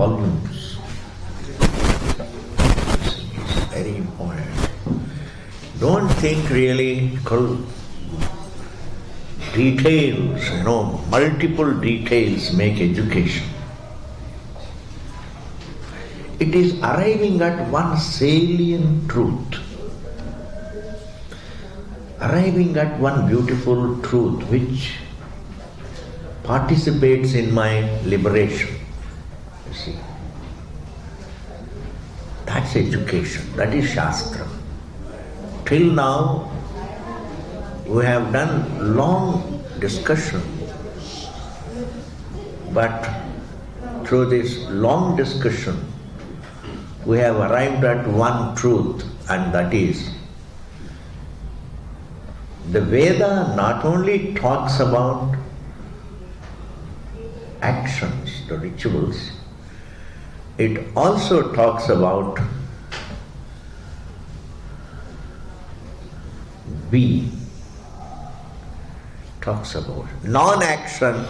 volumes. It's very important. Don't think really details, multiple details make education. It is arriving at one salient truth. Arriving at one beautiful truth which participates in my liberation. You see. That's education. That is Shastra. Till now, we have done long discussion, but through this long discussion, we have arrived at one truth, and that is, the Veda not only talks about actions, the rituals, it also talks about being. Talks about non-action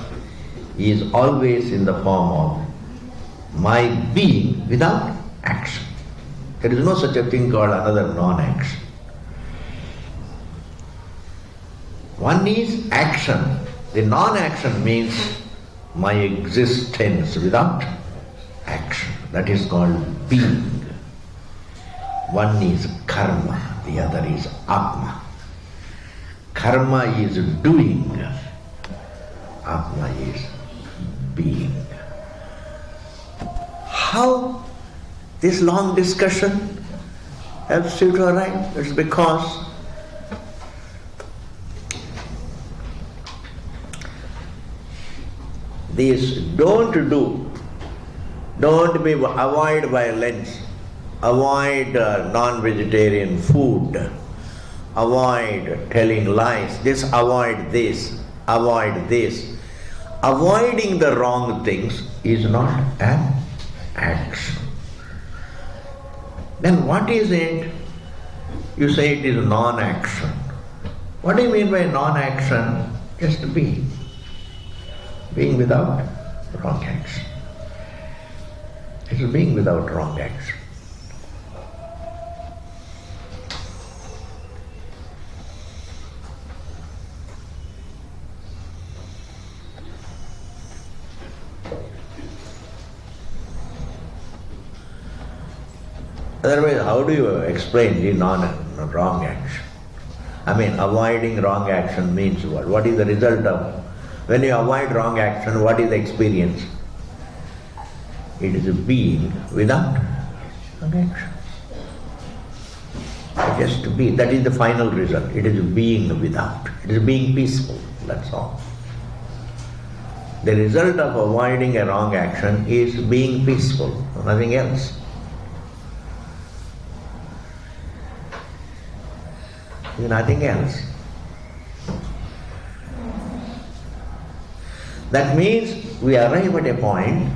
is always in the form of my being without action. There is no such a thing called another non-action. One is action. The non-action means my existence without action. That is called being. One is karma, the other is atma. Karma is doing, atma is being. How this long discussion helps you to arrive? It's because this don't avoid violence, avoid non-vegetarian food, avoid telling lies, avoid this. Avoiding the wrong things is not an action. Then what is it? You say it is non-action. What do you mean by non-action? Just being. Being without wrong action. It is being without wrong action. Otherwise, how do you explain the wrong action? Avoiding wrong action means what? What is the result of? When you avoid wrong action, what is the experience? It is a being without wrong action. Just to be, that is the final result. It is being without. It is being peaceful, that's all. The result of avoiding a wrong action is being peaceful, nothing else. Nothing else. That means we arrive at a point,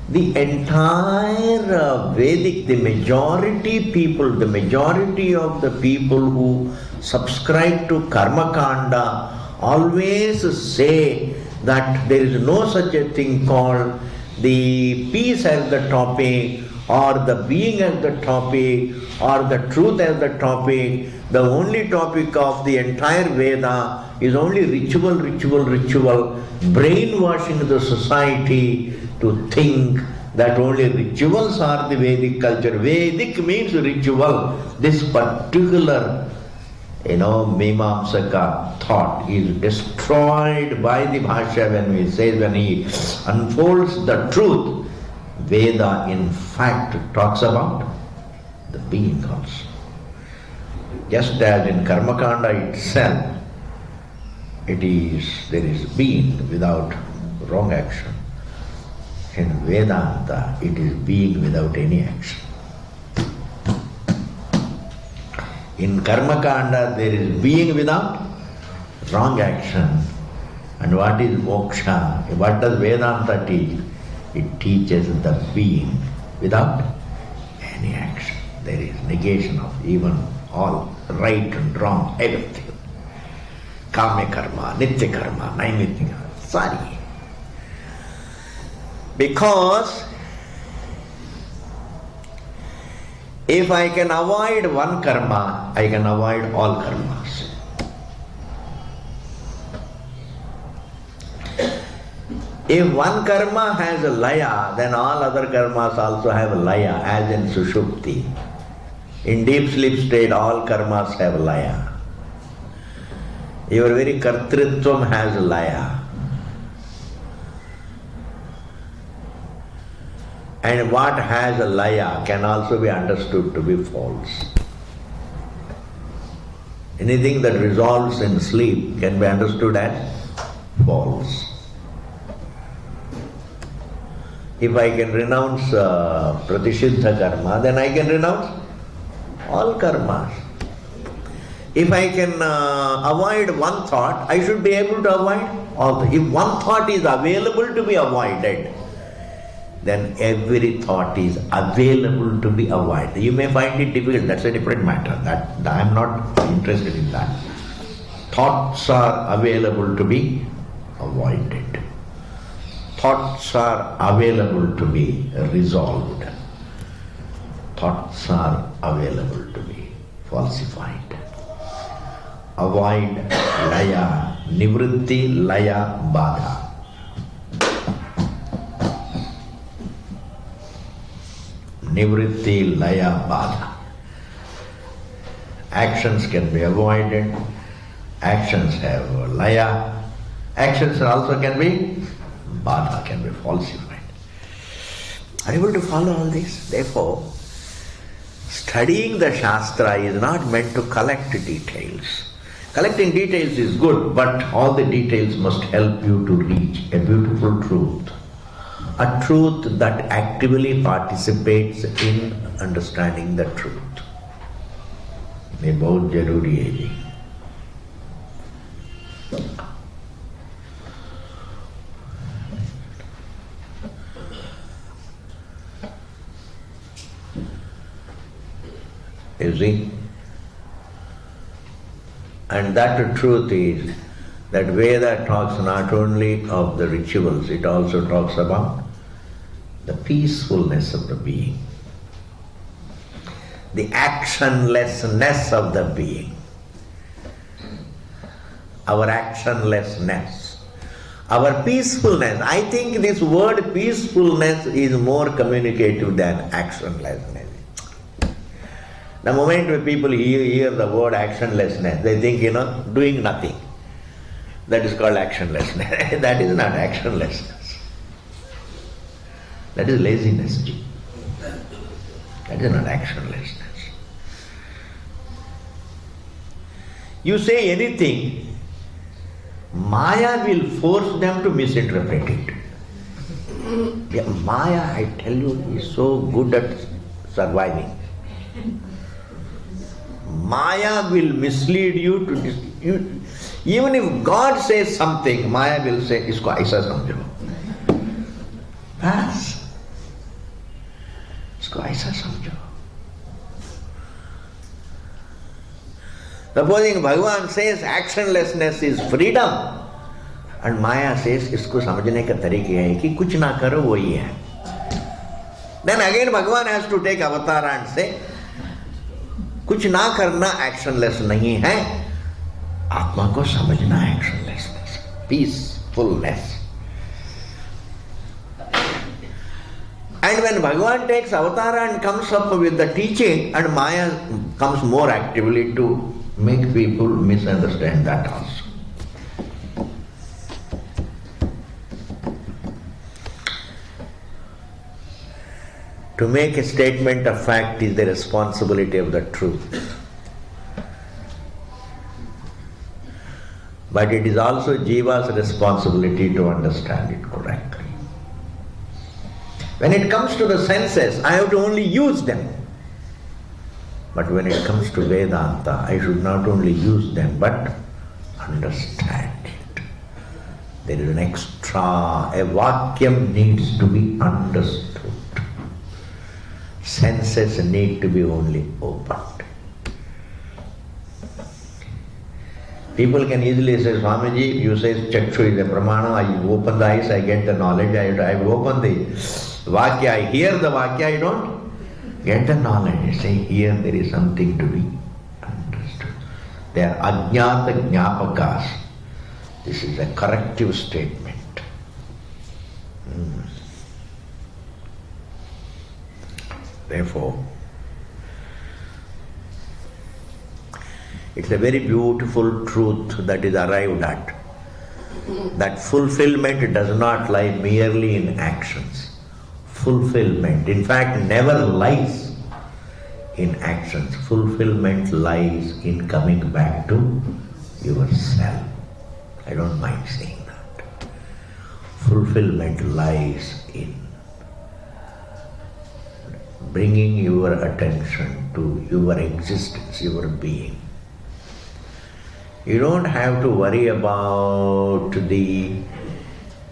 the entire Vedic, the majority of the people who subscribe to Karma Kanda always say that there is no such a thing called the peace as the topic, or the being as the topic, or the truth as the topic. The only topic of the entire Veda is only ritual, brainwashing the society to think that only rituals are the Vedic culture. Vedic means ritual. This particular, Mimamsaka thought is destroyed by the Bhashya when he unfolds the truth. Veda in fact talks about the being also. Just as in Karmakanda itself, there is being without wrong action. In Vedanta, it is being without any action. In Karmakanda, there is being without wrong action. And what is moksha? What does Vedanta teach? It teaches the being without any action. There is negation of even all right and wrong, everything. Kame karma, nitya karma, naimitya karma. Sorry. Because If I can avoid one karma, I can avoid all karmas. If one karma has a laya, then all other karmas also have a laya, as in Sushupti. In deep sleep state, all karmas have a laya. Your very kartritvam has a laya. And what has a laya can also be understood to be false. Anything that resolves in sleep can be understood as false. If I can renounce pratishiddha karma, then I can renounce all karmas. If I can avoid one thought, I should be able to avoid all. If one thought is available to be avoided, then every thought is available to be avoided. You may find it difficult, that's a different matter. I am not interested in that. Thoughts are available to be avoided. Thoughts are available to be resolved. Thoughts are available to be falsified. Avoid laya, nivritti, laya, badha. Nivritti, laya, badha. Actions can be avoided. Actions have laya. Actions also can be badha, can be falsified. Are you able to follow all this? Therefore, studying the Shastra is not meant to collect details. Collecting details is good, but all the details must help you to reach a beautiful truth. A truth that actively participates in understanding the truth. ये बहुत जरूरी है जी. You see? And that truth is that Veda talks not only of the rituals, it also talks about the peacefulness of the being, the actionlessness of the being, our actionlessness, our peacefulness. I think this word peacefulness is more communicative than actionlessness. The moment when people hear the word actionlessness, they think, doing nothing. That is called actionlessness. That is not actionlessness. That is laziness. That is not actionlessness. You say anything, Maya will force them to misinterpret it. Yeah, Maya, I tell you, is so good at surviving. Maya will mislead you to even if God says something, Maya will say, "Isko aisa samjho." Bas. Isko aisa samjho. Supposing Bhagavan says actionlessness is freedom, and Maya says, "Isko samjhne ka tarike hai ki kuch na karo wahi hai." Then again Bhagavan has to take avatar and say, कुछ ना करना actionless नहीं है, आत्मा को समझना actionlessness, peacefulness. And when Bhagavan takes avatar and comes up with the teaching, and Maya comes more actively to make people misunderstand that also. To make a statement of fact is the responsibility of the truth. But it is also Jiva's responsibility to understand it correctly. When it comes to the senses, I have to only use them. But when it comes to Vedanta, I should not only use them, but understand it. There is an extra, a vakyam needs to be understood. Senses need to be only opened. People can easily say, Swamiji, you say Chakshu is a pramana, I open the eyes, I get the knowledge, I open the Vakya, I hear the Vakya, I don't get the knowledge, say here there is something to be understood. They are ajnata jnapakas. This is a corrective statement. Therefore, it's a very beautiful truth that is arrived at. That fulfillment does not lie merely in actions. Fulfillment, in fact, never lies in actions. Fulfillment lies in coming back to yourself. I don't mind saying that. Fulfillment lies in bringing your attention to your existence, your being. You don't have to worry about the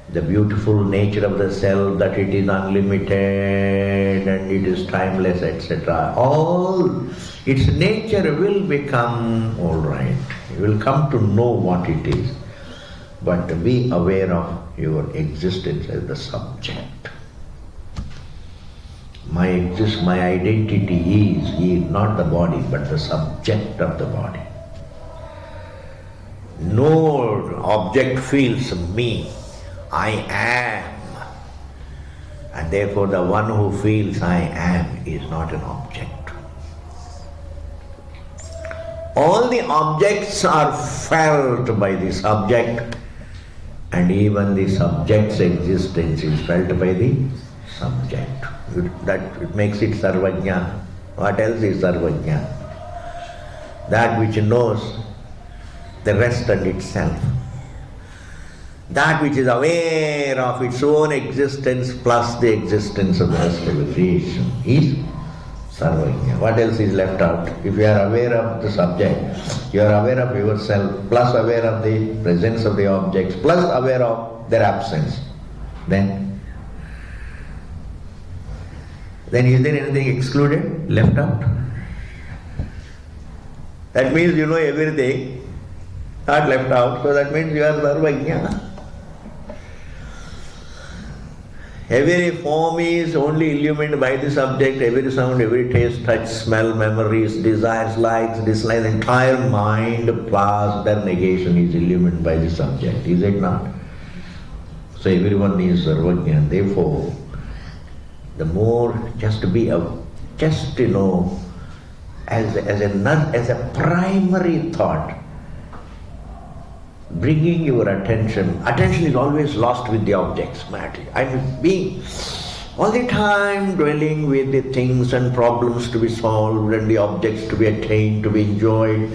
beautiful nature of the self, that it is unlimited and it is timeless, etc. All its nature will become all right. You will come to know what it is. But be aware of your existence as the subject. My identity is not the body, but the subject of the body. No object feels me. I am. And therefore the one who feels I am is not an object. All the objects are felt by the subject, and even the subject's existence is felt by the subject. It makes it sarvajna. What else is sarvajna? That which knows the rest and itself. That which is aware of its own existence plus the existence of the rest of the creation is sarvajna. What else is left out? If you are aware of the subject, you are aware of yourself, plus aware of the presence of the objects, plus aware of their absence, then is there anything excluded, left out? That means you know everything, not left out, so that means you are sarvajna. Every form is only illumined by the subject, every sound, every taste, touch, smell, memories, desires, likes, dislikes, entire mind, past and negation is illumined by the subject, is it not? So everyone is sarvajna. Therefore, the more just to be as a primary thought, bringing your attention is always lost with the objects. I'm being all the time dwelling with the things and problems to be solved and the objects to be attained, to be enjoyed,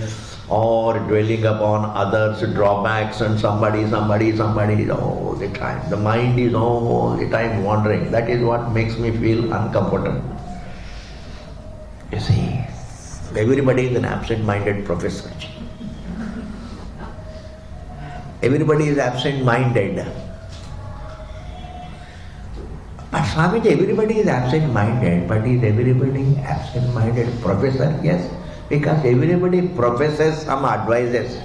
or dwelling upon others' drawbacks and somebody all the time. The mind is all the time wandering. That is what makes me feel uncomfortable. You see, everybody is an absent-minded professor. Everybody is absent-minded. But Swamiji, everybody is absent-minded, but is everybody absent-minded professor? Yes, because everybody professes some advices.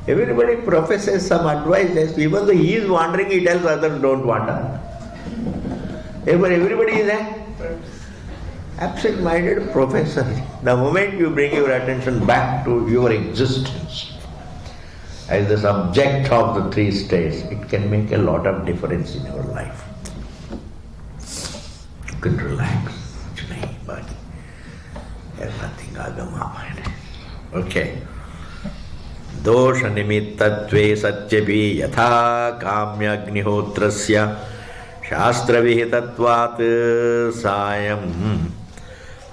Everybody professes some advices, even though he is wandering, he tells others don't wander. Therefore, everybody is an absent-minded professor. The moment you bring your attention back to your existence as the subject of the three states, it can make a lot of difference in your life. You can relax. Body. There's nothing agama mind. Okay. Dosha nimittatve satyapi yatha kamya agnihotrasya shastra vihitatvat sayam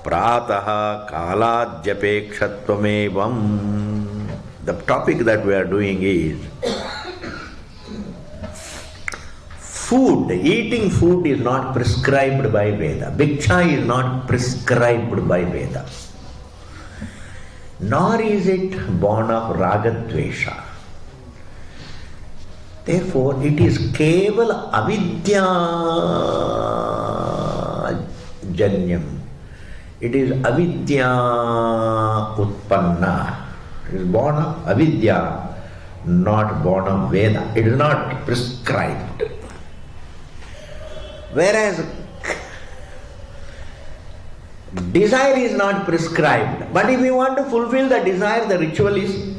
prataha kaladyapekshatvamevam. The topic that we are doing is food. Eating food is not prescribed by Veda. Bhiksha is not prescribed by Veda. Nor is it born of ragadvesha. Therefore, it is keval avidya janyam. It is avidya utpanna. It is born of avidya, not born of Veda. It is not prescribed. Whereas Desire is not prescribed. But if you want to fulfill the desire, the ritual is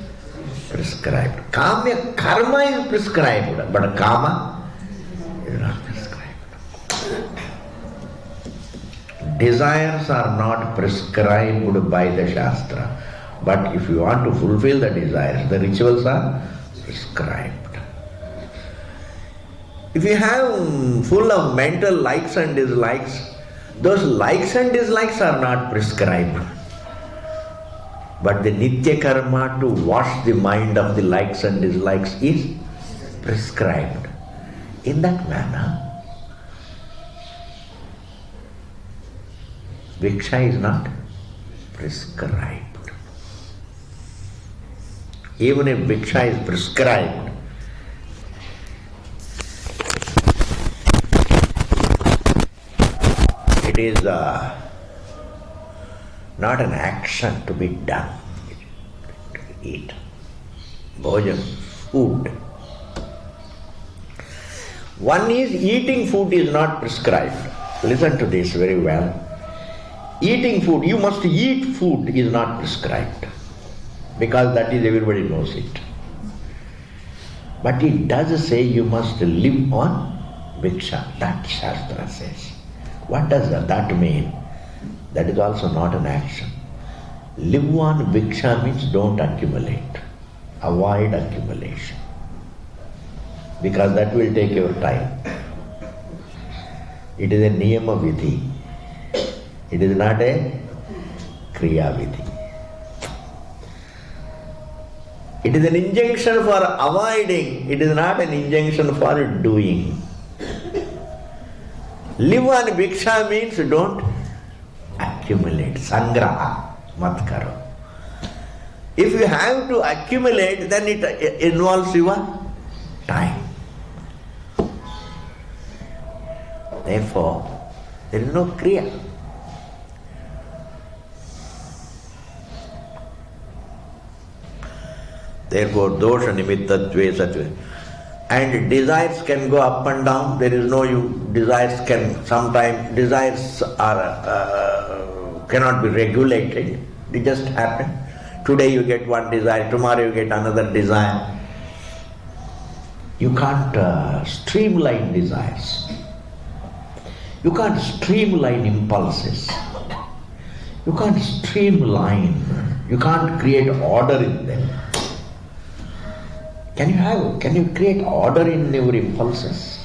prescribed. Kamya karma is prescribed, but kama is not prescribed. Desires are not prescribed by the Shastra. But if you want to fulfill the desires, the rituals are prescribed. If you have full of mental likes and dislikes, those likes and dislikes are not prescribed. But the Nitya Karma to wash the mind of the likes and dislikes is prescribed. In that manner, Viksha is not prescribed. Even if Viksha is prescribed, it is not an action to be done. To eat. Bhojan, food. One is eating food is not prescribed. Listen to this very well. Eating food, you must eat food is not prescribed. Because that is, everybody knows it. But it does say you must live on Viksha. That Shastra says. What does that mean? That is also not an action. Live on Viksha means don't accumulate. Avoid accumulation. Because that will take your time. It is a niyama vidhi. It is not a kriya vidhi. It is an injunction for avoiding. It is not an injunction for doing. Live on Viksha means don't accumulate. Sangraha mat karo. If you have to accumulate, then it involves your time. Therefore, there is no kriya. Therefore, dosha nimitta dvesatve. And desires can go up and down. There is no desires can sometimes desires are cannot be regulated. They just happen. Today you get one desire, tomorrow you get another desire. You can't streamline desires. You can't streamline impulses. You can't streamline. You can't create order in them. Can you create order in your impulses?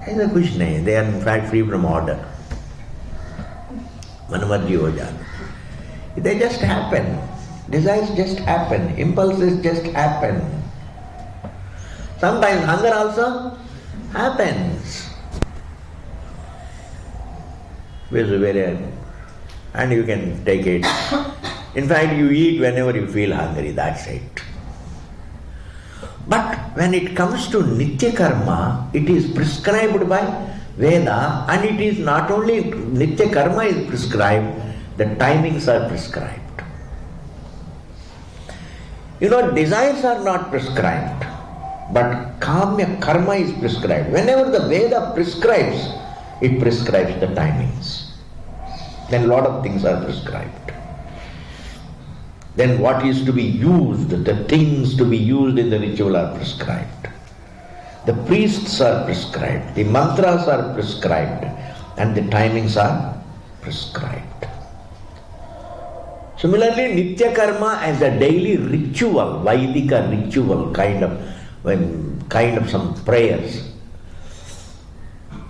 ऐसा कुछ नहीं. They are in fact free from order. मनमर्जी हो जाते. They just happen. Desires just happen. Impulses just happen. Sometimes hunger also happens. And you can take it. In fact, you eat whenever you feel hungry. That's it. But when it comes to Nitya Karma, it is prescribed by Veda, and it is not only Nitya Karma is prescribed, the timings are prescribed. You know, desires are not prescribed, but Kamya Karma is prescribed. Whenever the Veda prescribes, it prescribes the timings. Then a lot of things are prescribed. Then what is to be used, the things to be used in the ritual are prescribed. The priests are prescribed, the mantras are prescribed, and the timings are prescribed. Similarly, Nitya Karma as a daily ritual, Vaidika ritual, kind of some prayers.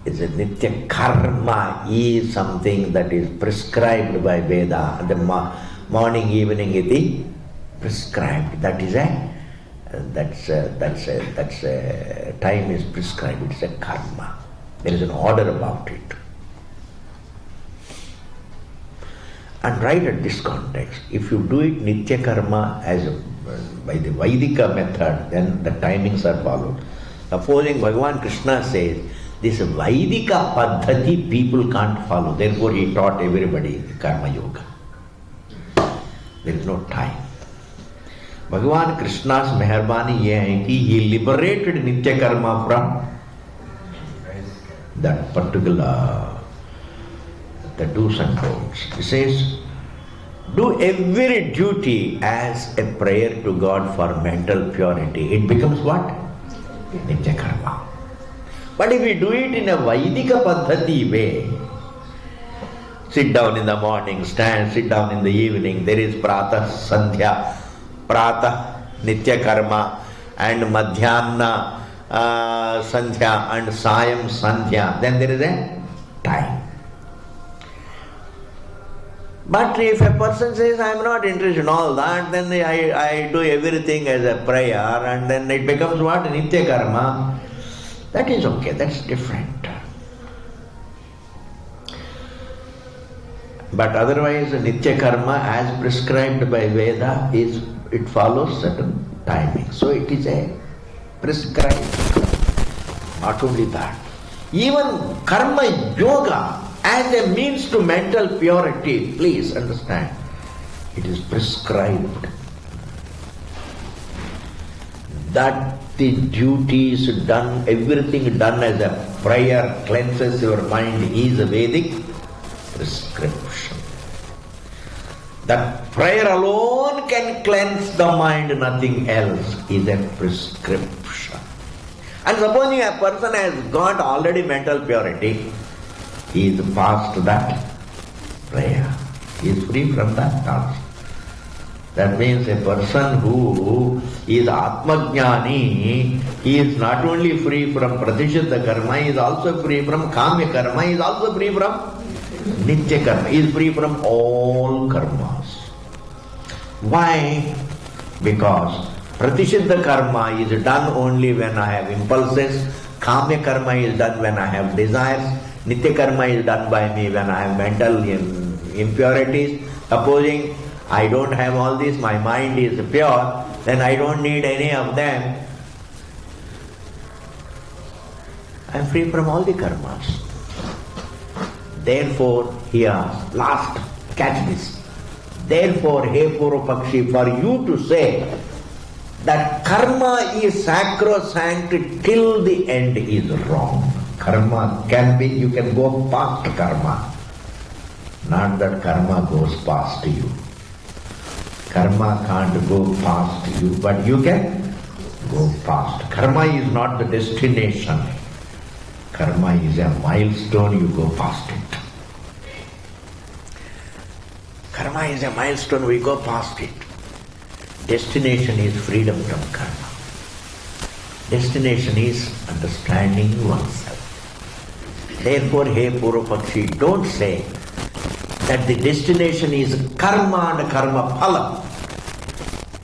It's a Nitya Karma is something that is prescribed by Veda. The morning, evening iti prescribed. That's a time is prescribed. It's a karma. There is an order about it. And right at this context, if you do it Nitya Karma by the Vaidika method, then the timings are followed. Supposing Bhagavan Krishna says, this Vaidika Paddhati people can't follow, therefore he taught everybody Karma Yoga. There is no time. Bhagavan Krishna's meharbani ye hai ki he liberated Nitya Karma from that particular the do's and don'ts. He says, do every duty as a prayer to God for mental purity. It becomes what? Nitya karma. But if we do it in a Vaidika Paddhati way, sit down in the morning, sit down in the evening, there is Pratah Sandhya, Pratah Nitya Karma, and Madhyana Sandhya and Sayam Sandhya, then there is a time. But if a person says, I am not interested in all that, then I do everything as a prayer, and then it becomes what? Nitya Karma. That is okay, that's different. But otherwise, Nitya Karma as prescribed by Veda it follows certain timing. So it is a prescribed. Not only that, even Karma Yoga as a means to mental purity, please understand, it is prescribed that the duties done, everything done as a prayer cleanses your mind is a Vedic prescription. That prayer alone can cleanse the mind, nothing else is a prescription. And supposing a person has got already mental purity, he is past that prayer. He is free from that thought. That means a person who is Atmajnani, he is not only free from Pratishiddha karma, he is also free from Kamya karma, he is also free from Nitya karma, he is free from all karmas. Why? Because Pratishiddha karma is done only when I have impulses, Kamya karma is done when I have desires, Nitya karma is done by me when I have mental impurities. Supposing I don't have all this, my mind is pure, then I don't need any of them. I am free from all the karmas. Therefore, here, last, catch this. Therefore, hey Purvapakshi, for you to say that karma is sacrosanct till the end is wrong. Karma can be, you can go past karma. Not that karma goes past you. Karma can't go past you, but you can go past. Karma is not the destination. Karma is a milestone, you go past it. Karma is a milestone, we go past it. Destination is freedom from karma. Destination is understanding oneself. Therefore, hey Purvapakshi, don't say that the destination is karma and karma phala.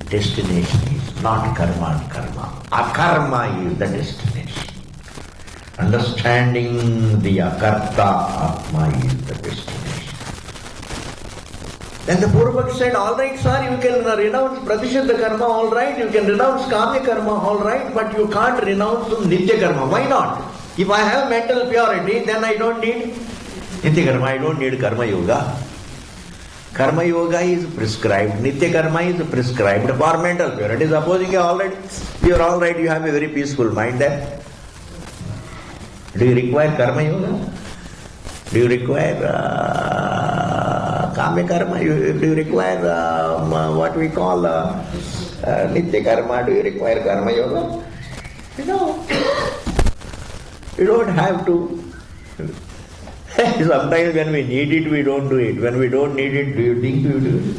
Destination is not karma and karma. Akarma is the destination. Understanding the akarta atma is the destination. Then the Purvapakshi said, all right sir, you can renounce Pratishiddha karma, all right, you can renounce Kamya karma, all right, but you can't renounce Nitya karma. Why not? If I have mental purity, then I don't need Nitya karma, I don't need karma yoga. Karma yoga is prescribed, Nitya karma is prescribed for mental purity. Supposing you are all right, you have a very peaceful mind then. Do you require karma yoga? Do you require Kamya karma? Do you require what we call Nitya karma? Do you require karma yoga? No. You don't have to. Sometimes when we need it, we don't do it. When we don't need it, do you think you do it?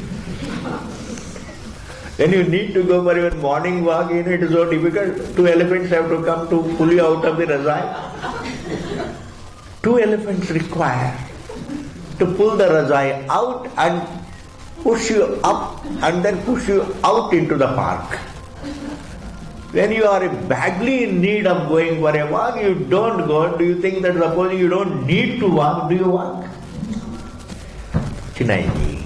Then you need to go for your morning walk, it is so difficult. 2 elephants have to come to pull you out of the Rajai. 2 elephants require to pull the Rajai out and push you up and then push you out into the park. When you are badly in need of going for a walk, you don't go. Do you think that supposing you don't need to walk, do you walk? Chinaiji.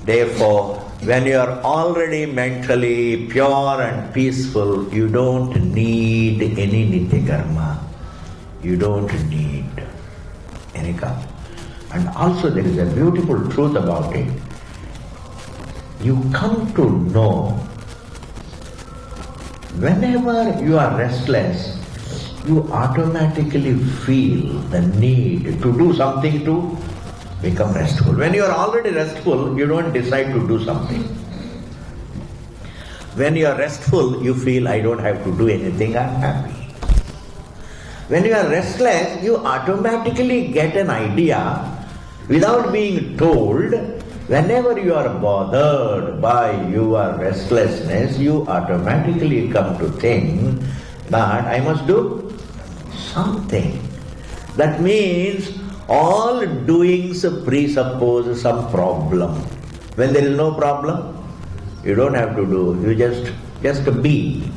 Therefore, when you are already mentally pure and peaceful, you don't need any Nitya karma. You don't need any karma. And also there is a beautiful truth about it. You come to know, whenever you are restless, you automatically feel the need to do something to become restful. When you are already restful, you don't decide to do something. When you are restful, you feel, I don't have to do anything, I'm happy. When you are restless, you automatically get an idea without being told. Whenever you are bothered by your restlessness, you automatically come to think that I must do something. That means all doings presuppose some problem. When there is no problem, you don't have to do, you just be.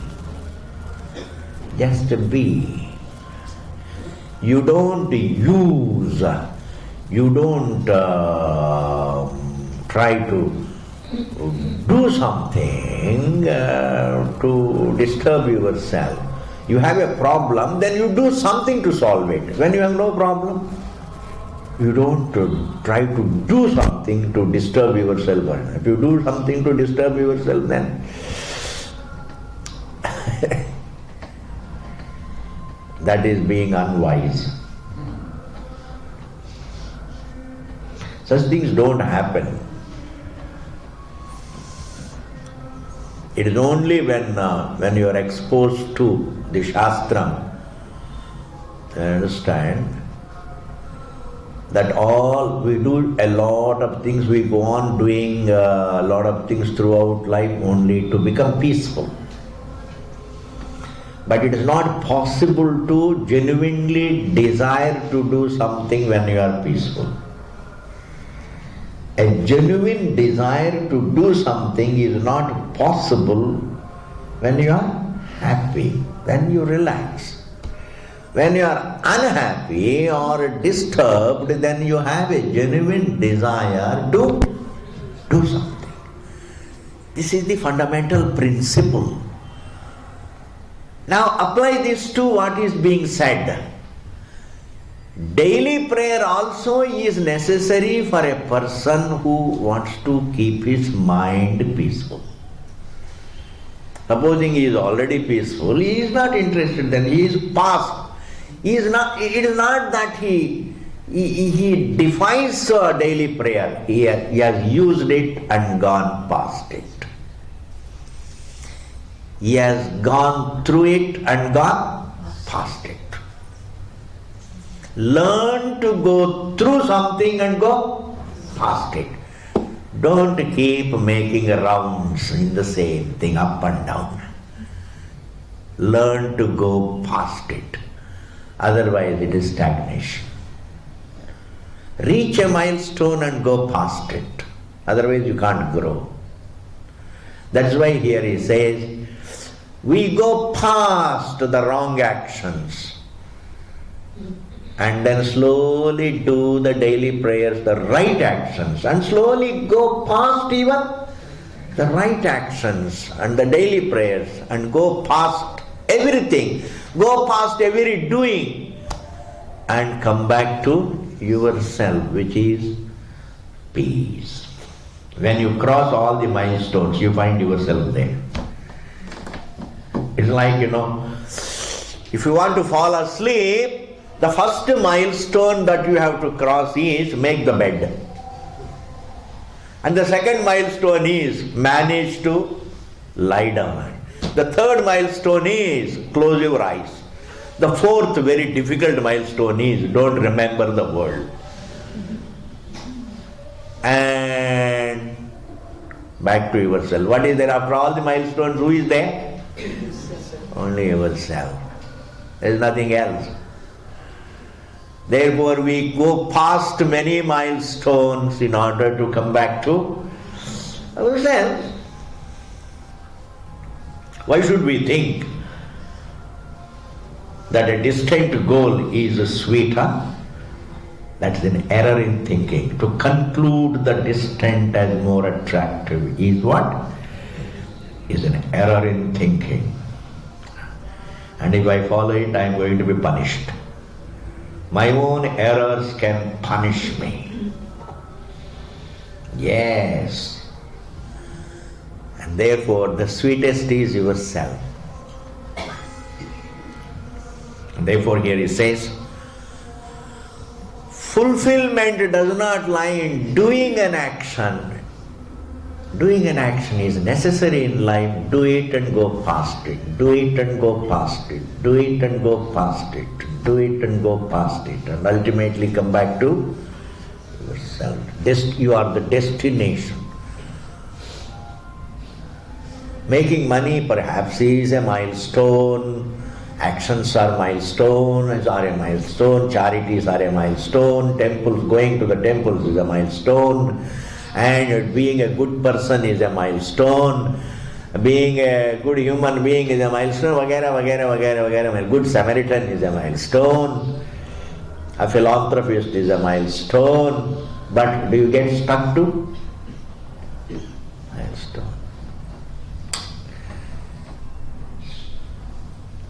Just be. You don't use, you don't try to do something to disturb yourself. You have a problem, then you do something to solve it. When you have no problem, you don't try to do something to disturb yourself. If you do something to disturb yourself, then that is being unwise. Such things don't happen. It is only when you are exposed to the Shastram, you understand that all we do a lot of things, we go on doing a lot of things throughout life only to become peaceful. But it is not possible to genuinely desire to do something when you are peaceful. A genuine desire to do something is not possible when you are happy, when you relax. When you are unhappy or disturbed, then you have a genuine desire to do something. This is the fundamental principle. Now apply this to what is being said. Daily prayer also is necessary for a person who wants to keep his mind peaceful. Supposing he is already peaceful, he is not interested, then he is past. It is not that he defies daily prayer. He has used it and gone past it. He has gone through it and gone past it. Learn to go through something and go past it. Don't keep making rounds in the same thing up and down. Learn to go past it. Otherwise it is stagnation. Reach a milestone and go past it. Otherwise you can't grow. That's why here he says, we go past the wrong actions and then slowly do the daily prayers, the right actions, and slowly go past even the right actions and the daily prayers and go past everything, go past every doing and come back to yourself, which is peace. When you cross all the milestones, you find yourself there. It's like, if you want to fall asleep, the first milestone that you have to cross is make the bed. And the second milestone is manage to lie down. The third milestone is close your eyes. The fourth very difficult milestone is don't remember the world. And back to yourself. What is there after all the milestones? Who is there? Only yourself. There is nothing else. Therefore we go past many milestones in order to come back to ourselves. Why should we think that a distant goal is sweeter? That's an error in thinking. To conclude the distant as more attractive is what? Is an error in thinking. And if I follow it, I am going to be punished. My own errors can punish me. Yes. And therefore the sweetest is yourself. Therefore here he says, fulfillment does not lie in doing an action. Doing an action is necessary in life. Do it and go past it. Do it and go past it. Do it and go past it. Do it and go past it. And ultimately come back to yourself. You are the destination. Making money perhaps is a milestone. Actions are milestones, charities are a milestone, going to the temples is a milestone, and being a good person is a milestone, being a good human being is a milestone, a good Samaritan is a milestone, a philanthropist is a milestone, but do you get stuck to? Milestone.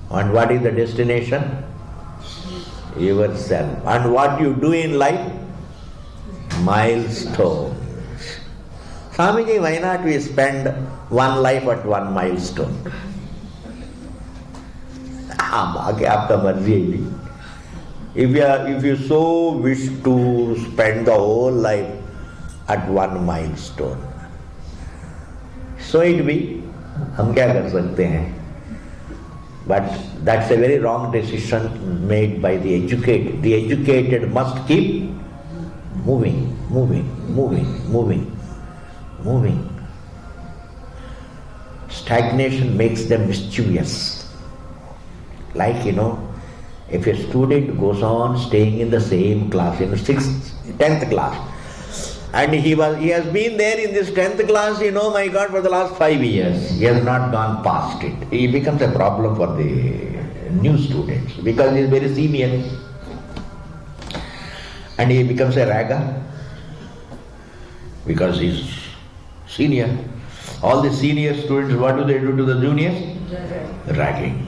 And what is the destination? Yourself. And what you do in life? Milestones. Swamiji, why not we spend one life at one milestone? If you so wish to spend the whole life at one milestone, so it be. हम क्या कर सकते हैं? But that's a very wrong decision made by the educated. The educated must keep moving. Stagnation makes them mischievous. Like, if a student goes on staying in the same class, in the 10th class, and he has been there in this 10th class, my God, for the last 5 years. He has not gone past it. He becomes a problem for the new students because he is very senior. And he becomes a ragger because he is senior. All the senior students, what do they do to the juniors? Ragging.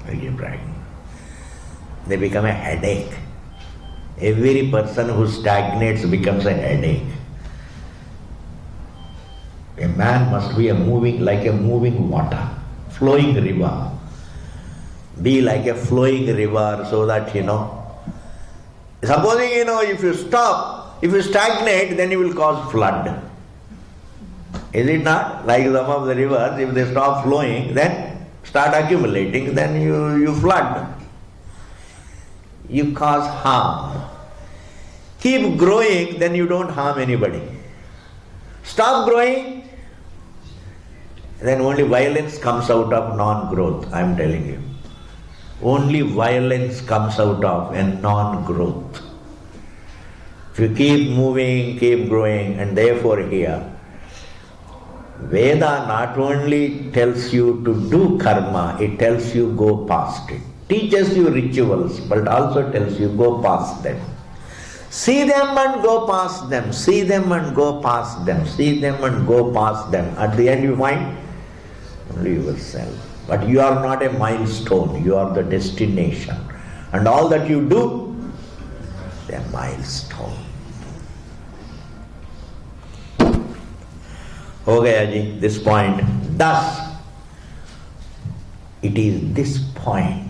They keep ragging. They become a headache. Every person who stagnates becomes a headache. A man must be like a moving water, flowing river. Be like a flowing river so that, supposing, if you stagnate, then you will cause flood. Is it not? Like some of the rivers, if they stop flowing, then start accumulating, then you flood. You cause harm. Keep growing, then you don't harm anybody. Stop growing, then only violence comes out of non-growth, I am telling you. Only violence comes out of a non-growth. If you keep moving, keep growing, and therefore here, Veda not only tells you to do karma, it tells you go past it. Teaches you rituals, but also tells you go past them. See them and go past them. See them and go past them. See them and go past them. At the end you find only yourself. But you are not a milestone. You are the destination. And all that you do is a milestone. Ho gaya ji, this point. Thus, it is this point.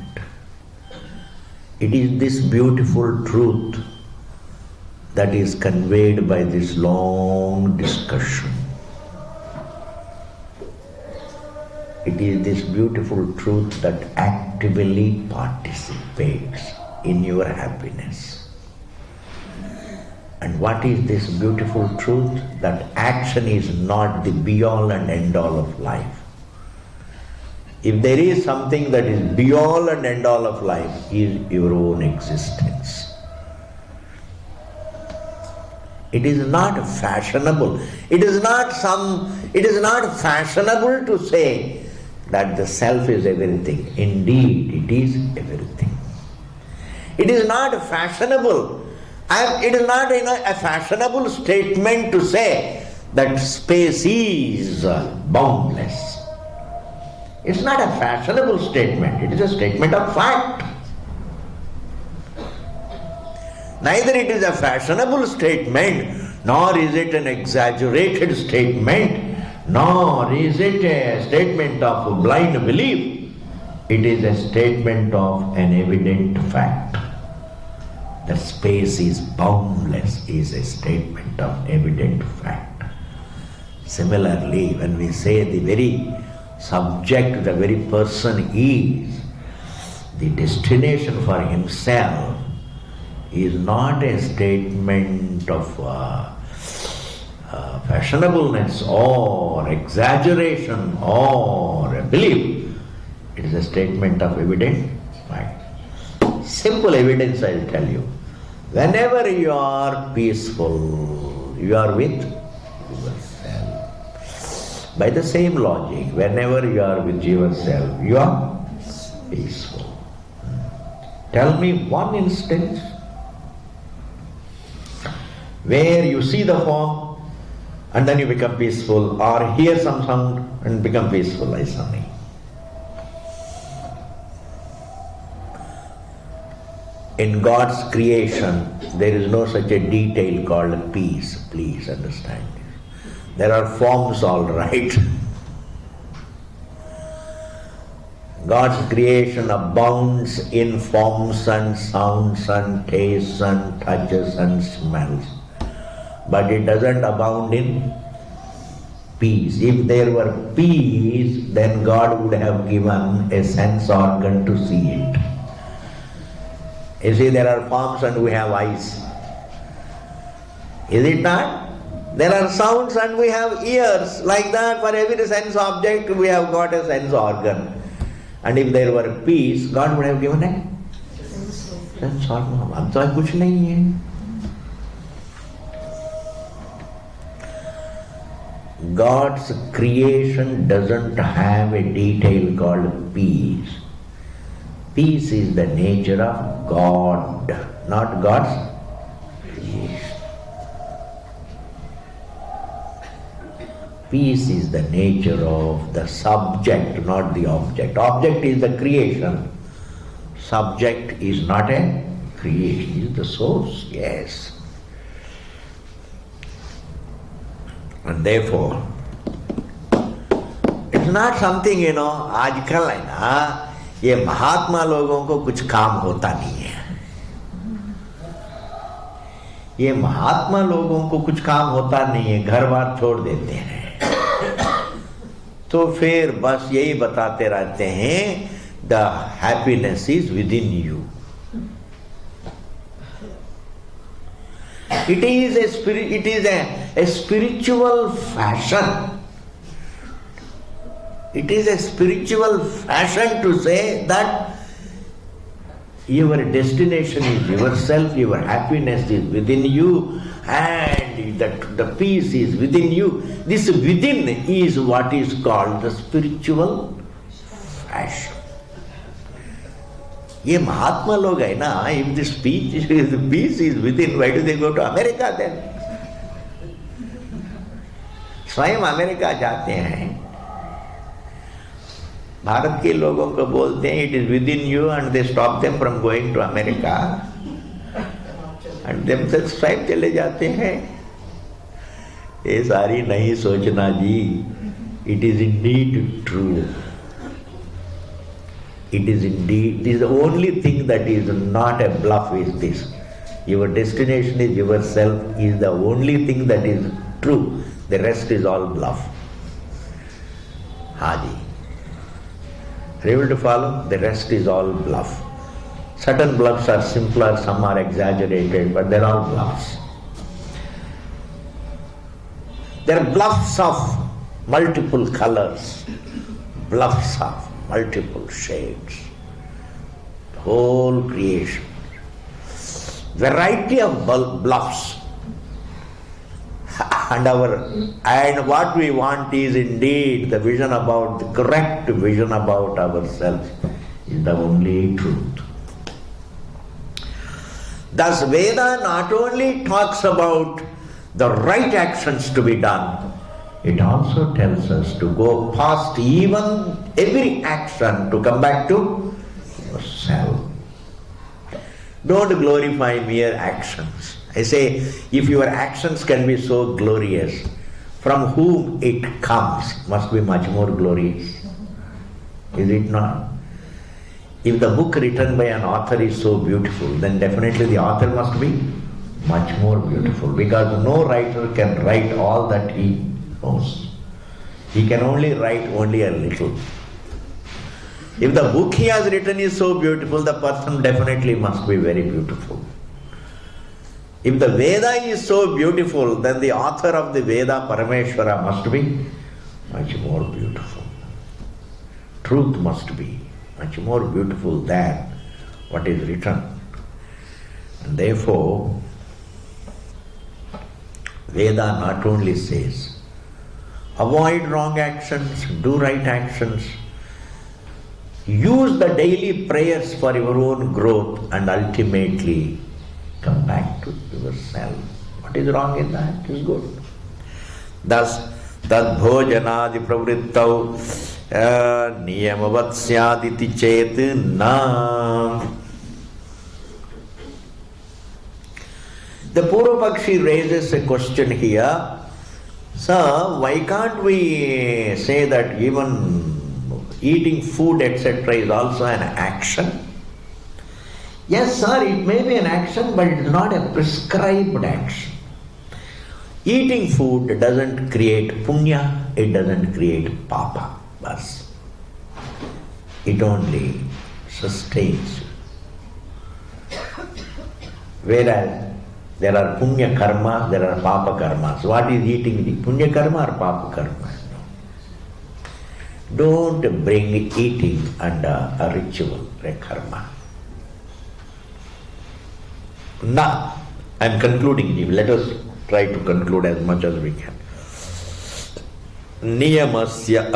It is this beautiful truth that is conveyed by this long discussion. It is this beautiful truth that actively participates in your happiness. And what is this beautiful truth? That action is not the be-all and end-all of life. If there is something that is be-all and end-all of life, is your own existence. It is not fashionable. It is not fashionable to say that the self is everything. Indeed, it is everything. It is not fashionable. It is not a fashionable statement to say that space is boundless. It's not a fashionable statement. It is a statement of fact. Neither it is a fashionable statement, nor is it an exaggerated statement, nor is it a statement of blind belief. It is a statement of an evident fact. That space is boundless is a statement of evident fact. Similarly, when we say the very subject, the very person is the destination for himself, is not a statement of fashionableness or exaggeration or a belief. It is a statement of evident fact. Simple evidence I will tell you. Whenever you are peaceful, you are with yourself. By the same logic, whenever you are with yourself, you are peaceful. Tell me one instance where you see the form and then you become peaceful, or hear some sound and become peaceful like something. In God's creation, there is no such a detail called peace. Please understand this. There are forms, all right. God's creation abounds in forms and sounds and tastes and touches and smells. But it doesn't abound in peace. If there were peace, then God would have given a sense organ to see it. You see, there are forms and we have eyes. Is it not? There are sounds and we have ears. Like that, for every sense object, we have got a sense organ. And if there were peace, God would have given a sense organ. अब तो कुछ नहीं है. God's creation doesn't have a detail called peace. Peace is the nature of God, not God's creation. Peace is the nature of the subject, not the object. Object is the creation. Subject is not a creation, it is the source, yes. And therefore, it's not something, आजकल है ना, ये महात्मा लोगों को कुछ काम होता नहीं है. ये महात्मा लोगों को कुछ काम होता नहीं है, घर बार छोड़ देते हैं. तो फिर बस यही बताते रहते हैं, the happiness is within you. It is a spiritual fashion. It is a spiritual fashion to say that your destination is yourself, your happiness is within you, and that the peace is within you. This within is what is called the spiritual fashion. ये महात्मा लोग है ना, if the peace is within, why do they go to America then? स्वयं America जाते हैं. भारत के लोगों को बोलते हैं it is within you, and they stop them from going to America, and themselves स्वयं चले जाते हैं. ये सारी नहीं सोचना जी. It is indeed true. It is the only thing that is not a bluff is this. Your destination is yourself is the only thing that is true. The rest is all bluff. Haji. Are you able to follow? The rest is all bluff. Certain bluffs are simpler, some are exaggerated, but they're all bluffs. There are bluffs of multiple colors, bluffs of multiple shades, the whole creation, variety of bluffs. And what we want is indeed the vision about, the correct vision about ourselves is the only truth. Thus Veda not only talks about the right actions to be done, it also tells us to go past even every action to come back to yourself. Don't glorify mere actions. I say, if your actions can be so glorious, from whom it comes must be much more glorious. Is it not? If the book written by an author is so beautiful, then definitely the author must be much more beautiful, because no writer can write all that he knows. He can only write only a little. If the book he has written is so beautiful, the person definitely must be very beautiful. If the Veda is so beautiful, then the author of the Veda, Parameshwara, must be much more beautiful. Truth must be much more beautiful than what is written. And therefore, Veda not only says, avoid wrong actions, do right actions, use the daily prayers for your own growth, and ultimately come back to yourself. What is wrong in that is good. Thus, tad bhojanadi pravrittau niyamavat syaditi chet na. The Purvapakshi raises a question here. Sir, why can't we say that even eating food, etc., is also an action? Yes, sir, it may be an action, but it is not a prescribed action. Eating food doesn't create punya, it doesn't create papa. Bas. It only sustains you. Whereas there are punya karma, there are papa karmas. What is eating? The punya karma or papa karma? Don't bring eating under a ritual, a karma. Now, I am concluding. Let us try to conclude as much as we can. Niyamasya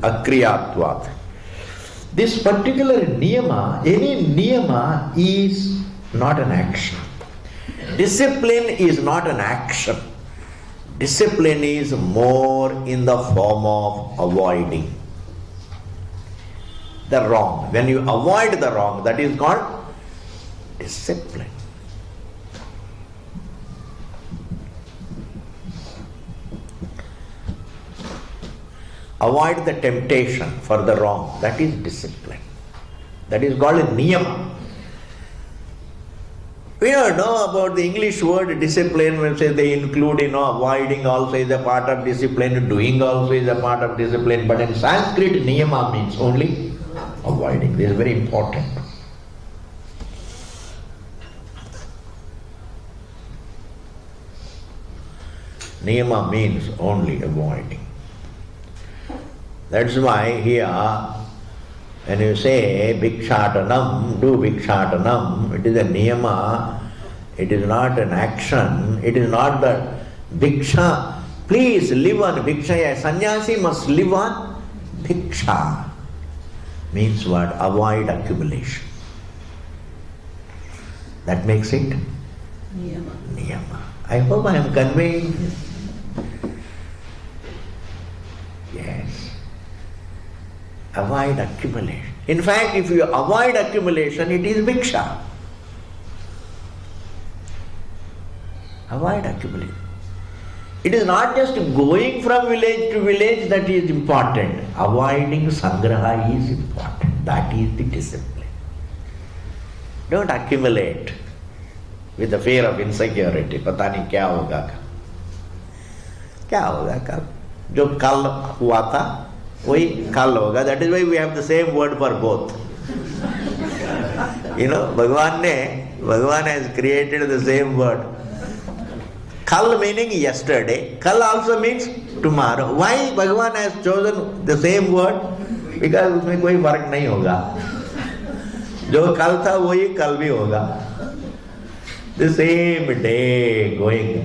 akriyatvat. This particular niyama, any niyama is not an action. Discipline is not an action. Discipline is more in the form of avoiding the wrong. When you avoid the wrong, that is called discipline. Avoid the temptation for the wrong, that is discipline. That is called a niyama. We don't know about the English word discipline, when say they include, avoiding also is a part of discipline, doing also is a part of discipline, but in Sanskrit, niyama means only avoiding. This is very important. Niyama means only avoiding. That's why here, when you say bhikshatanam, do bhikshatanam, it is a niyama, it is not an action, it is not the bhiksha. Please live on bhiksha. A sannyasi must live on bhiksha. Means what? Avoid accumulation. That makes it niyama. I hope I am conveying this. Yes. Avoid accumulation. In fact, if you avoid accumulation, it is bhiksha. Avoid accumulation. It is not just going from village to village that is important. Avoiding sangraha is important. That is the discipline. Don't accumulate with the fear of insecurity. Pata nahi kya hoga kal. Kya hoga kal? Jo kal hua tha, wahi kal hoga. That is why we have the same word for both. Bhagavan has created the same word. Kal meaning yesterday. Kal also means tomorrow. Why Bhagavan has chosen the same word? Because उसमें कोई फर्क नहीं होगा. जो कल था वही कल भी होगा. The same day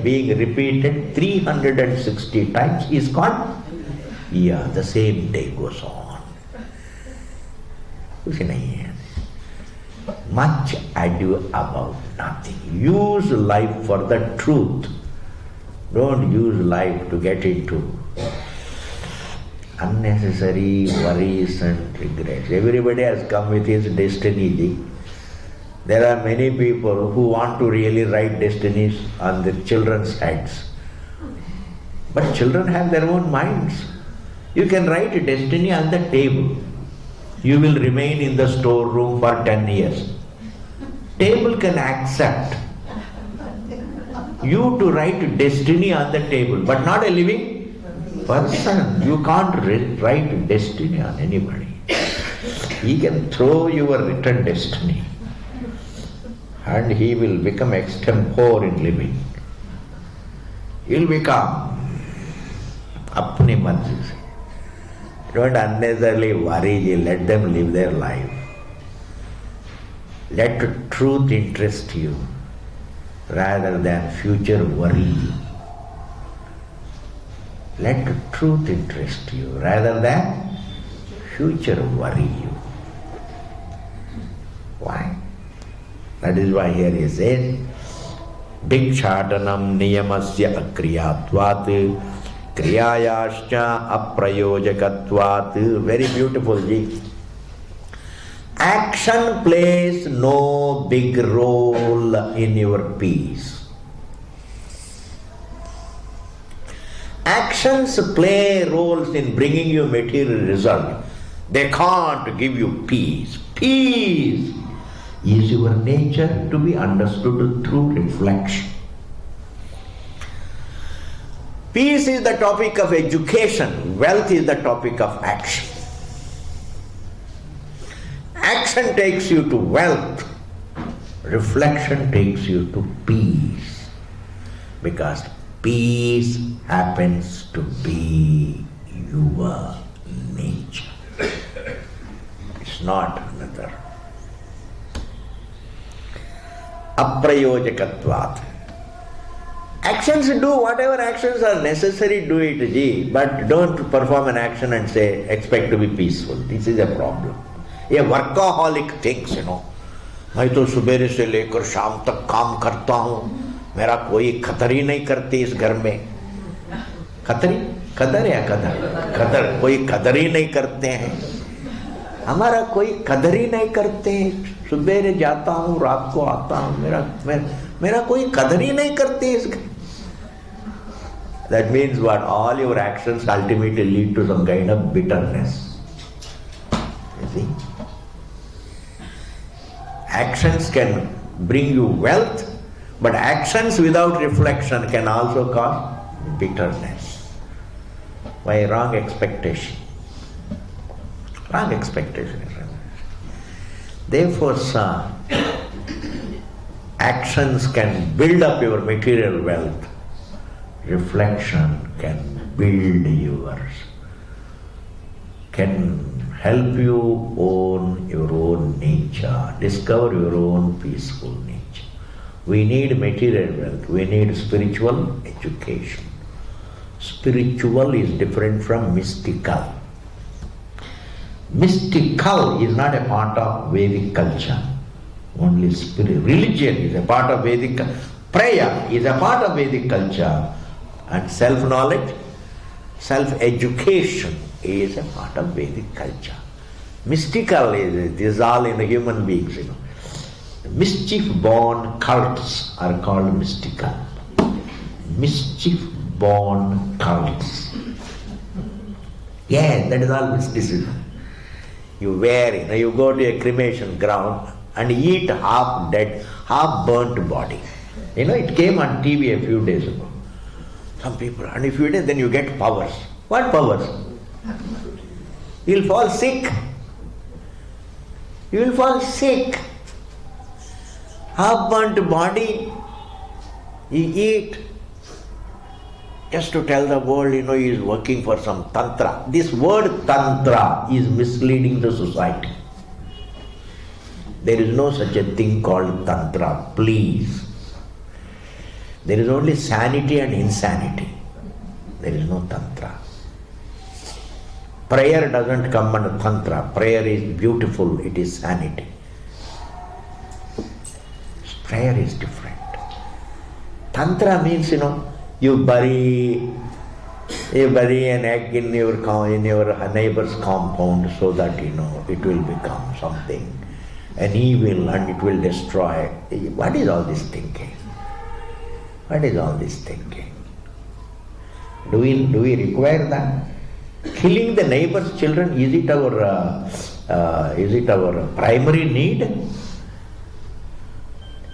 being repeated 360 times is called year. The same day goes on. कुछ नहीं है. Much ado about nothing. Use life for the truth. Don't use life to get into unnecessary worries and regrets. Everybody has come with his destiny. There are many people who want to really write destinies on their children's heads. But children have their own minds. You can write a destiny on the table. you will remain in the storeroom for 10 years. Table can accept you to write destiny on the table, but not a living person. You can't write destiny on anybody. He can throw your written destiny and he will become extempore in living. He will become apni marzi se. Don't unnecessarily worry, let them live their life. Let truth interest you rather than future worry you. Let truth interest you rather than future worry you. Why? That is why here he says, Dikshatanam niyamasya akriyatvat kriyayascha aprayojakatvat. Very beautiful, ji. Action plays no big role in your peace. Actions play roles in bringing you material result. They can't give you peace. Peace is your nature to be understood through reflection. Peace is the topic of education. Wealth is the topic of action. Action takes you to wealth. Reflection takes you to peace. Because peace happens to be your nature. It's not another. Aprayojakatvat. Actions do whatever actions are necessary, do it, ji. But don't perform an action and say, expect to be peaceful. This is a problem. ये workaholic things, मैं तो सुबह से लेकर शाम तक काम करता हूँ, मेरा कोई कदर ही नहीं करती इस घर में. कदर या कदर कोई कदर ही नहीं करते हैं. हमारा कोई कदर ही नहीं करते हैं. सुबह जाता हूँ, रात को आता हूँ, मेरा कोई कदर ही नहीं करते इस घर. That means what? All your actions ultimately lead to some kind of bitterness. You see? Actions can bring you wealth, but actions without reflection can also cause bitterness. Why? Wrong expectation. Wrong expectation. Therefore, actions can build up your material wealth. Reflection can build yours, can help you own your own nature, discover your own peaceful nature. We need material wealth, we need spiritual education. Spiritual is different from mystical. Mystical is not a part of Vedic culture. Only spirit. Religion is a part of Vedic culture. Prayer is a part of Vedic culture. And self-knowledge, self-education is a part of Vedic culture. Mystical is all in the human beings, Mischief-born cults are called mystical. Mischief-born cults. Yeah, that is all mysticism. You wear, you go to a cremation ground and eat half dead, half burnt body. It came on TV a few days ago. Some people, and if you eat it, then you get powers. What powers? You'll fall sick. You will fall sick. Half burnt body, you eat. Just to tell the world, he is working for some tantra. This word tantra is misleading the society. There is no such a thing called tantra, please. There is only sanity and insanity. There is no tantra. Prayer doesn't come under tantra. Prayer is beautiful, it is sanity. Prayer is different. Tantra means, you bury an egg in your neighbor's compound so that, it will become something, an evil, and it will destroy. What is all this thinking? What is all this thinking? Do we require that? Killing the neighbor's children, is it our Is it our primary need?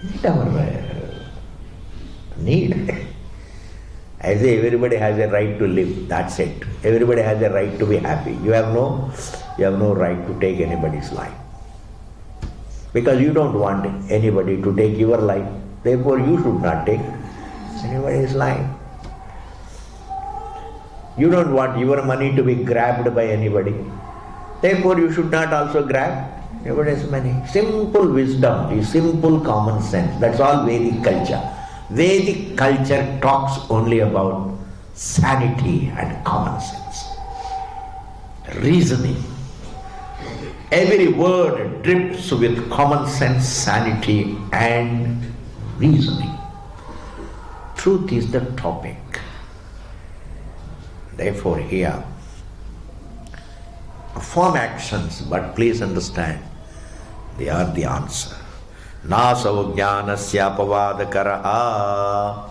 Is it our need? I say everybody has a right to live, that's it. Everybody has a right to be happy. You have no right to take anybody's life. Because you don't want anybody to take your life. Therefore you should not take anybody's life. You don't want your money to be grabbed by anybody. Therefore you should not also grab anybody's money. Simple wisdom is simple common sense. That's all Vedic culture. Vedic culture talks only about sanity and common sense. Reasoning. Every word drips with common sense, sanity and reasoning. Truth is the topic. Therefore here, perform actions, but please understand, they are the answer. Nasavo jnanasya pavadakaraha.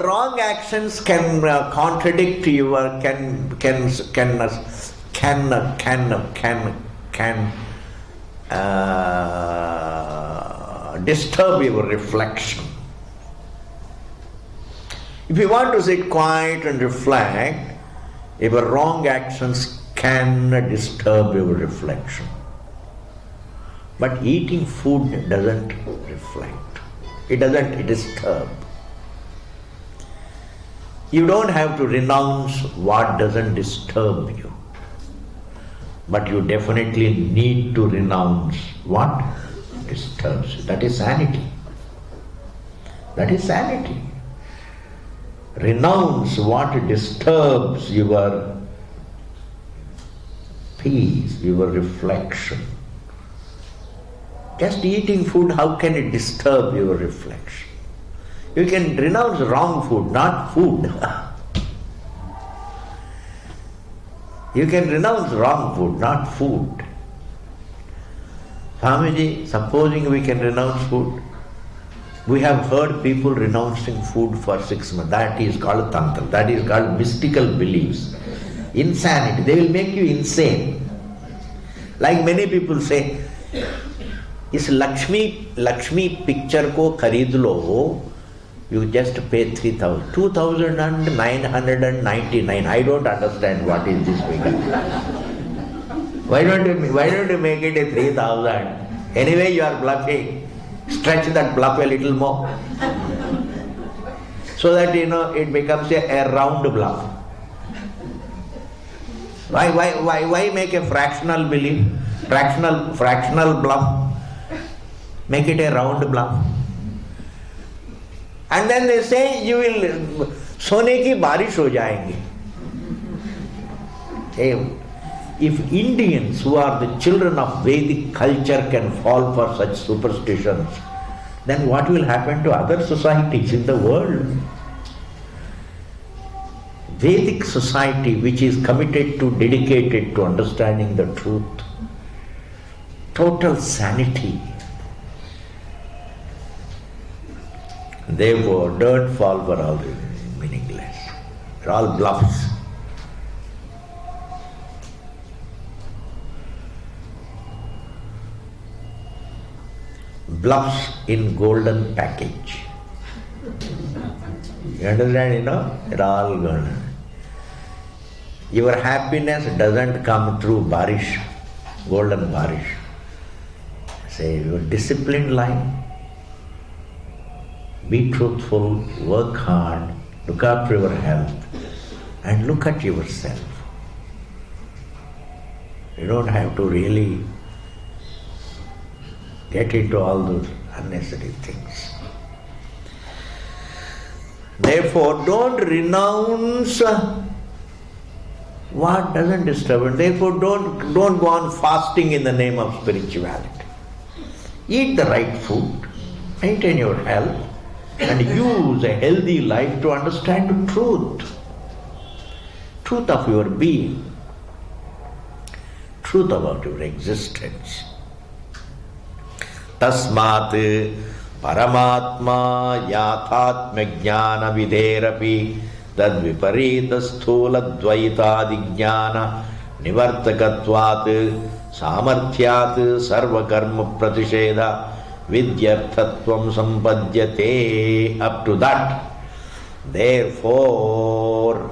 Wrong actions can contradict your, can disturb your reflection. If you want to sit quiet and reflect, your wrong actions can disturb your reflection. But eating food doesn't reflect. It doesn't disturb. You don't have to renounce what doesn't disturb you. But you definitely need to renounce what disturbs you. That is sanity. That is sanity. Renounce what disturbs your peace, your reflection. Just eating food, how can it disturb your reflection? You can renounce wrong food, not food. You can renounce wrong food, not food. Swamiji, supposing we can renounce food, we have heard people renouncing food for 6 months. That is called tantra. That is called mystical beliefs. Insanity. They will make you insane. Like many people say, इस Lakshmi picture को खरीद लो, you just pay 2,999. I don't understand what is this figure. Why don't you make it a 3,000? Anyway, you are bluffing. Stretch that bluff a little more, so that it becomes a round bluff. Why make a fractional belief, fractional bluff? Make it a round bluff. And then they say you will सोने की बारिश हो जाएंगी. If Indians who are the children of Vedic culture can fall for such superstitions, then what will happen to other societies in the world? Vedic society which is committed to, dedicated to understanding the truth, total sanity. Therefore, don't fall for all this meaningless. They're all bluffs. Bluffs in golden package. You understand, They're all golden. Your happiness doesn't come through barish, golden barish. Say, your disciplined life. Be truthful, work hard, look after your health, and look at yourself. You don't have to really get into all those unnecessary things. Therefore, don't renounce what doesn't disturb you. Therefore, don't go on fasting in the name of spirituality. Eat the right food, maintain your health, and use a healthy life to understand the truth of your being, truth about your existence. Tasmat Paramatma Yathatma Jnana Viderapi Tad Viparita Sthula Dvaitadi Jnana nivartakatvat samarthyat sarva karma pratishedha vidyarthatvam sampadyate. Up to that. Therefore,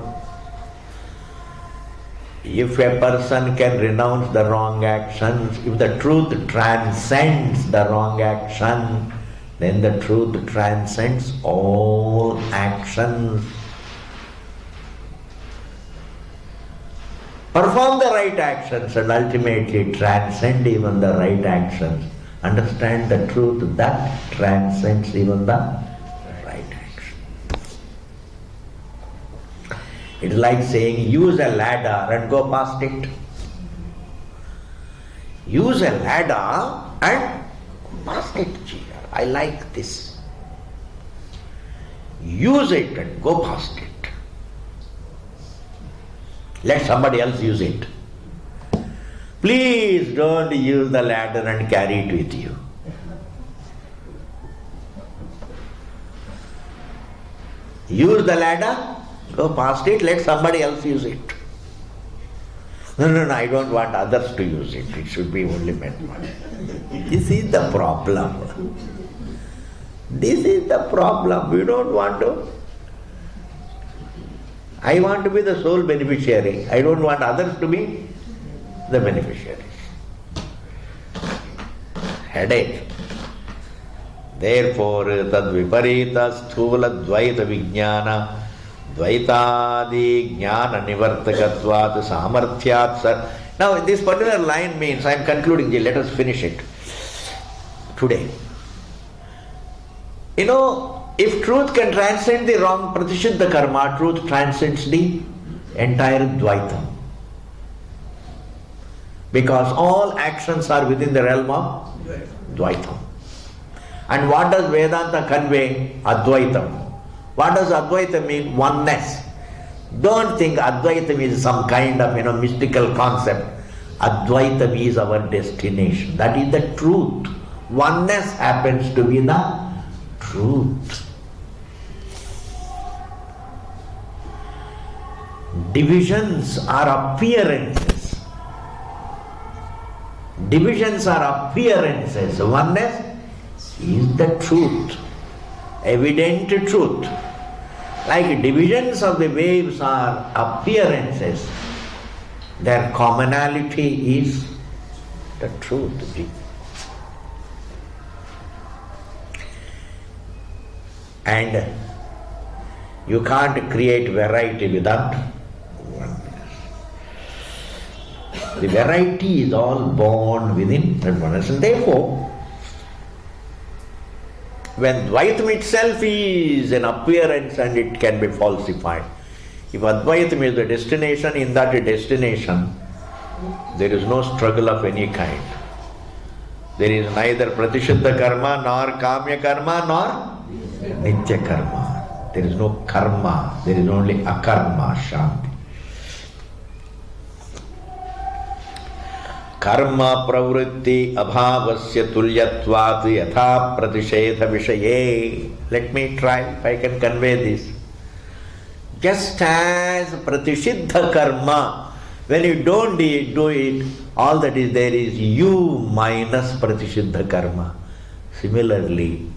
if a person can renounce the wrong actions, if the truth transcends the wrong action, then the truth transcends all actions. Perform the right actions and ultimately transcend even the right actions. Understand the truth that transcends even the right action. It's like saying, use a ladder and go past it. Use a ladder and go past it. I like this. Use it and go past it. Let somebody else use it. Please don't use the ladder and carry it with you. Use the ladder, go past it, let somebody else use it. No, I don't want others to use it. It should be only meant for me. This is the problem. This is the problem. We don't want to. I want to be the sole beneficiary. I don't want others to be the beneficiaries. Headache. Therefore, tad viparita sthula dvaita vijnana dvaitadi jnana nivartakatvat samarthyat sar. Now, this particular line means, I am concluding, let us finish it today. You know, if truth can transcend the wrong pratishiddha karma, truth transcends the entire dvaitam. Because all actions are within the realm of dvaitam. And what does Vedanta convey? Advaitam. What does Advaita mean? Oneness. Don't think Advaitam is some kind of mystical concept. Advaitam is our destination. That is the truth. Oneness happens to be the truth. Divisions are appearances. Divisions are appearances. Oneness is the truth. Evident truth. Like divisions of the waves are appearances, their commonality is the truth. And you can't create variety without oneness. The variety is all born within that oneness. And therefore, when Dvaitam itself is an appearance and it can be falsified, if Advaitam is the destination, in that destination there is no struggle of any kind. There is neither pratishiddha karma, nor kamya karma, nor nitya karma. There is no karma, there is only akarma, shanti. Karma pravritti abhavasya tulyatvat yatha pratishedha vishaye. Let me try if I can convey this. Just as pratishiddha karma, when you don't do it, all that is there is you minus pratishiddha karma. Similarly,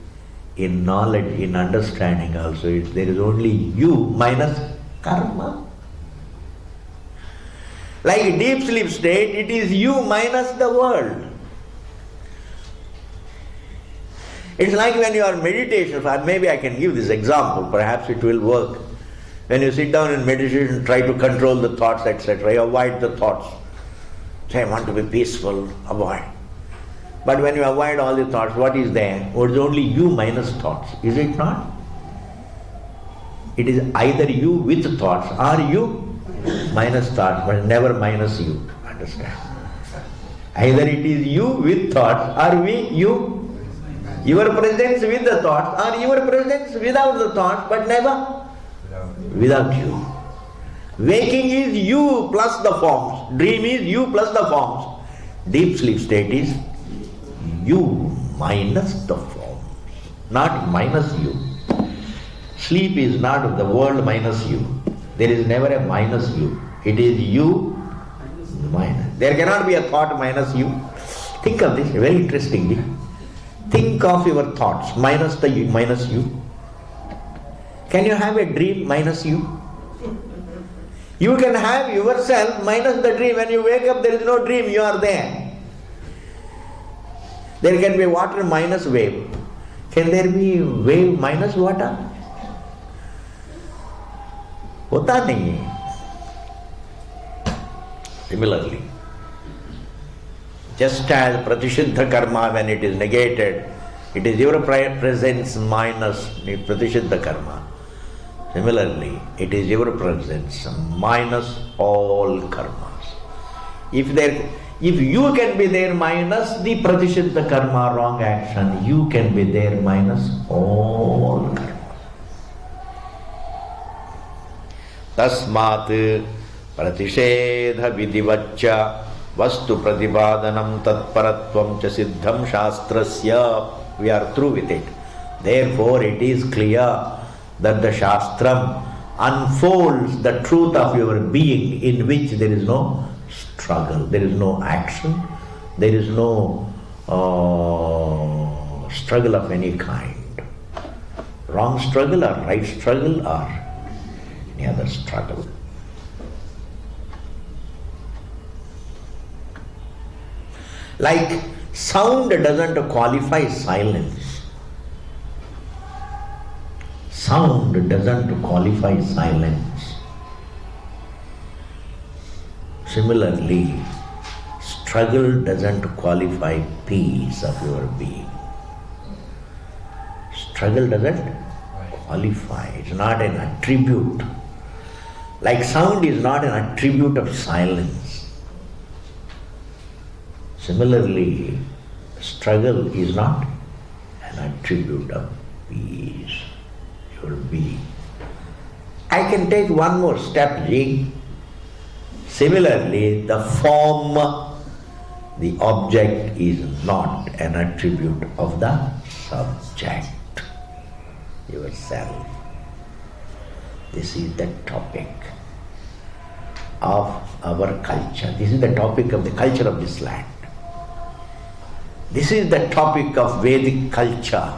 in knowledge, in understanding also, there is only you minus karma. Like a deep sleep state, it is you minus the world. It's like when you are in meditation, or maybe I can give this example, perhaps it will work. When you sit down in meditation, try to control the thoughts, etc. You avoid the thoughts. Say, I want to be peaceful, avoid. But when you avoid all the thoughts, what is there? It is only you minus thoughts, is it not? It is either you with thoughts or you minus thoughts, but never minus you. Understand? Either it is you with thoughts or you. Your presence with the thoughts or your presence without the thoughts, but never without you. Waking is you plus the forms. Dream is you plus the forms. Deep sleep state is you minus the forms, not minus you. Sleep is not the world minus you. There is never a minus you. It is you minus. There cannot be a thought minus you. Think of this, very interestingly. Think of your thoughts minus you. Can you have a dream minus you? You can have yourself minus the dream. When you wake up, there is no dream, you are there. There can be water minus wave. Can there be wave minus water? होता नहीं है. Similarly, just as pratishiddha karma, when it is negated, it is your presence minus pratishiddha karma. Similarly, it is your presence minus all karmas. If you can be there minus the pratishiddha karma, wrong action, you can be there minus all karma. Tasmat pratishedha vidivaccha vastu pratipadanam tatparatvam cha siddham shastrasya. We are through with it. Therefore, it is clear that the Shastram unfolds the truth of your being, in which there is no struggle, there is no action, there is no struggle of any kind. Wrong struggle or right struggle or any other struggle. Like sound doesn't qualify silence. Sound doesn't qualify silence. Similarly, struggle doesn't qualify peace of your being. Struggle doesn't qualify. It's not an attribute. Like sound is not an attribute of silence. Similarly, struggle is not an attribute of peace. Your being. I can take one more step, G. Similarly, the form, the object is not an attribute of the subject, yourself. This is the topic of our culture. This is the topic of the culture of this land. This is the topic of Vedic culture.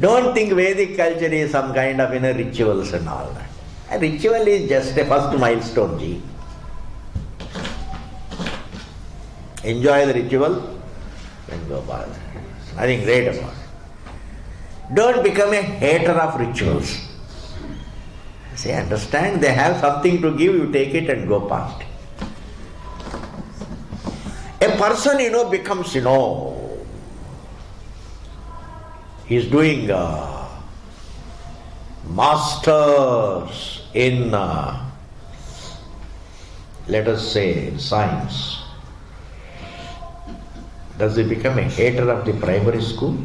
Don't think Vedic culture is some kind of rituals and all that. A ritual is just a first milestone, G. Enjoy the ritual and go by. Nothing great about it. Don't become a hater of rituals. Say, understand, they have something to give, you take it and go past it. A person, becomes, he is doing masters in, let us say, in science. Does he become a hater of the primary school?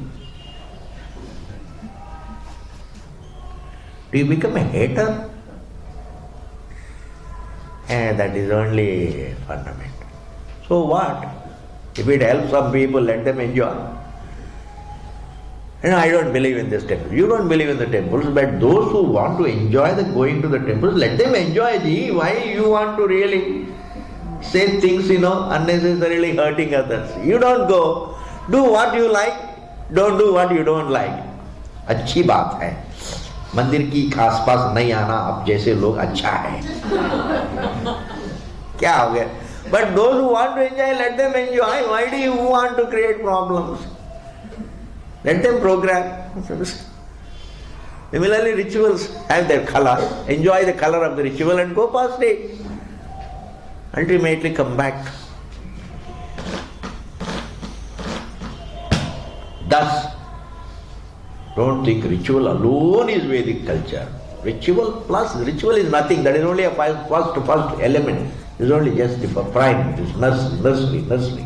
Do you become a hater? That is only fundamental. So what? If it helps some people, let them enjoy. I don't believe in this temple. You don't believe in the temples, but those who want to enjoy the going to the temples, let them enjoy. Why you want to really say things, unnecessarily hurting others? You don't go. Do what you like, don't do what you don't like. अच्छी बात है. मंदिर की आसपास नहीं आना आप जैसे लोग अच्छा है. क्या हो गया? But those who want to enjoy, let them enjoy. Why do you want to create problems? Let them program. Similarly, rituals have their color. Enjoy the color of the ritual and go past it. Ultimately come back. Thus, don't think ritual alone is Vedic culture. Ritual is nothing. That is only a first element. It is only just the prime. It is nursery.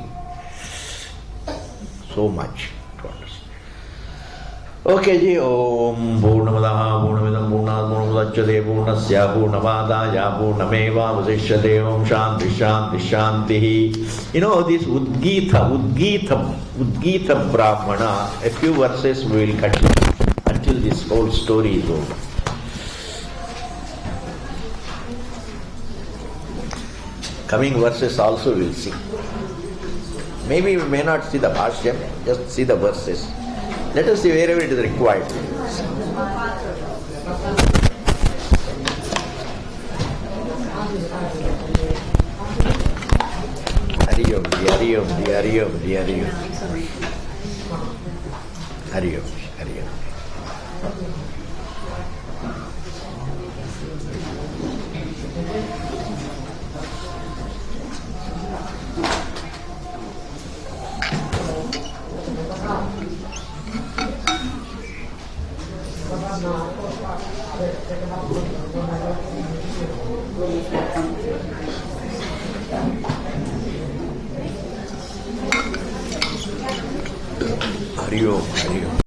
So much to understand. Okay, ji. Om Purnamadaha Purnamidam Purnat Purnamudachyate Purnasya Purnamadaya Purnameva Vasishyate. Om Shanti Shanti Shanti. This Udgita Brahmana, a few verses we will continue until this whole story is over. Coming verses also we'll see. Maybe we may not see the bhashyam, just see the verses. Let us see wherever it is required. Hari Om, Hari Om, Hari Om, Hari Om. Hari Om, Hari Om. Hari Om, Hari Om.